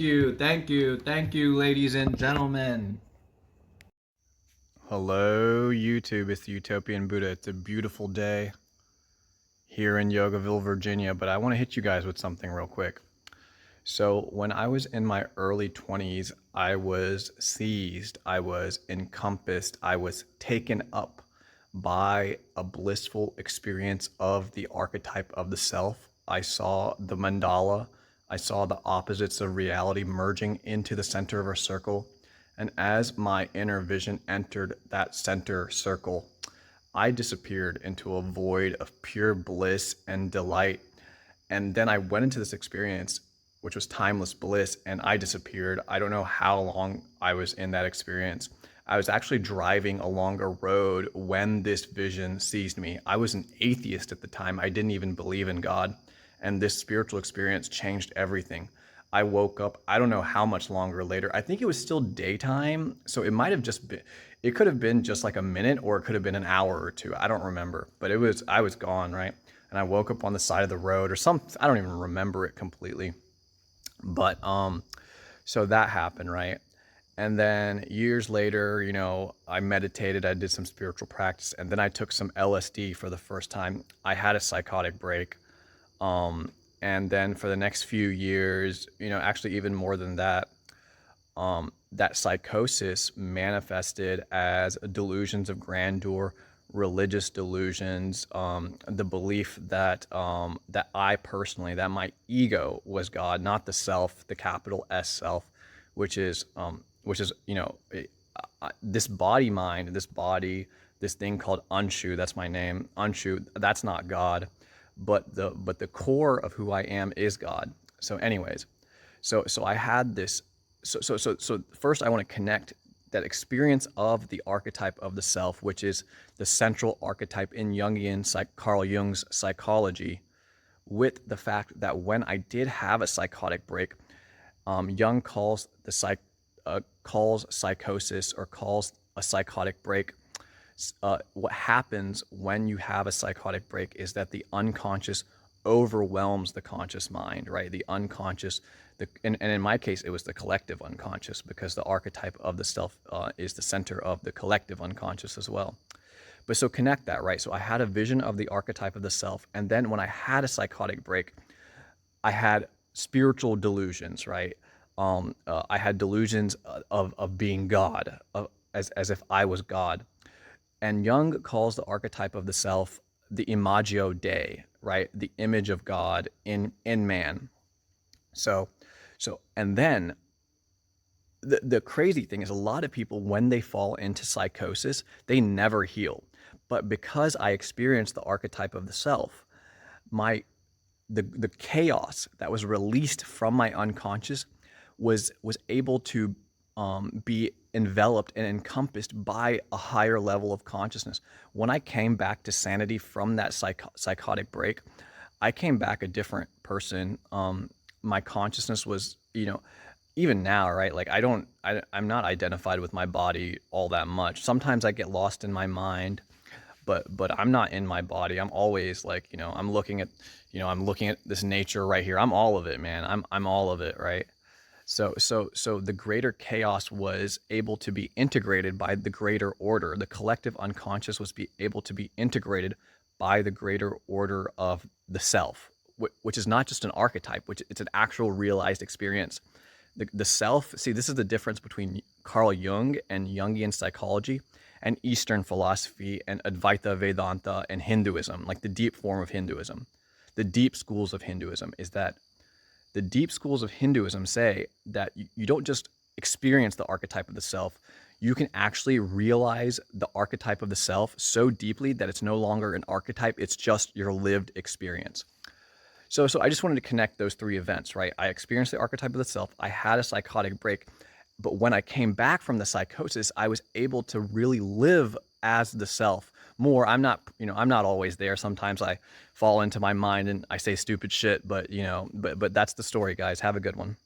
Thank you, ladies and gentlemen. Hello, YouTube. It's the Utopian Buddha. It's a beautiful day here in Yogaville, Virginia, but I want to hit you guys with something real quick. So, when I was in my early 20s, I was seized, I was encompassed, I was taken up by a blissful experience of the archetype of the self. I saw the mandala, I saw the opposites of reality merging into the center of a circle. And as my inner vision entered that center circle, I disappeared into a void of pure bliss and delight. And then I went into this experience, which was timeless bliss, and I disappeared. I don't know how long I was in that experience. I was actually driving along a road when this vision seized me. I was an atheist at the time. I didn't even believe in God. And this spiritual experience changed everything. I woke up, I don't know how much longer later. I think it was still daytime. So it might have just been, it could have been just like a minute, or it could have been an hour or two. I don't remember, but I was gone, right? And I woke up on the side of the road or something. I don't even remember it completely. But so that happened, right? And then years later, I meditated, I did some spiritual practice, and then I took some LSD for the first time. I had a psychotic break. And then for the next few years, actually even more than that, that psychosis manifested as delusions of grandeur, religious delusions, the belief that that I personally, that my ego was God, not the self, the capital S self, which is this body mind, this thing called Unshu. That's my name, Unshu. That's not God, but the core of who I am is God. So, anyways, so I had this. So first I want to connect that experience of the archetype of the self, which is the central archetype in Jungian Carl Jung's psychology, with the fact that when I did have a psychotic break, Jung calls psychosis, or calls a psychotic break. What happens when you have a psychotic break is that the unconscious overwhelms the conscious mind, right? The unconscious, and in my case, it was the collective unconscious, because the archetype of the self is the center of the collective unconscious as well. But so connect that, right? So I had a vision of the archetype of the self, and then when I had a psychotic break, I had spiritual delusions, right? I had delusions of being God, as if I was God. And Jung calls the archetype of the self the imago Dei, right? The image of God in man. So and then the crazy thing is, a lot of people, when they fall into psychosis, they never heal. But because I experienced the archetype of the self, the chaos that was released from my unconscious was able to be enveloped and encompassed by a higher level of consciousness. When I came back to sanity from that psychotic break, I came back a different person. My consciousness was, even now, right? Like I'm not identified with my body all that much. Sometimes I get lost in my mind, but I'm not in my body. I'm always like, I'm looking at this nature right here. I'm all of it, man. I'm all of it, right? So the greater chaos was able to be integrated by the greater order. The collective unconscious was able to be integrated by the greater order of the self, which is not just an archetype, which it's an actual realized experience. The self, see, this is the difference between Carl Jung and Jungian psychology and Eastern philosophy and Advaita Vedanta and Hinduism, like the deep form of Hinduism. The deep schools of Hinduism is that the deep schools of Hinduism say that you don't just experience the archetype of the self, you can actually realize the archetype of the self so deeply that it's no longer an archetype, it's just your lived experience. So I just wanted to connect those three events, right? I experienced the archetype of the self, I had a psychotic break, but when I came back from the psychosis, I was able to really live as the self more. I'm not always there. Sometimes I fall into my mind and I say stupid shit, but that's the story, guys. Have a good one.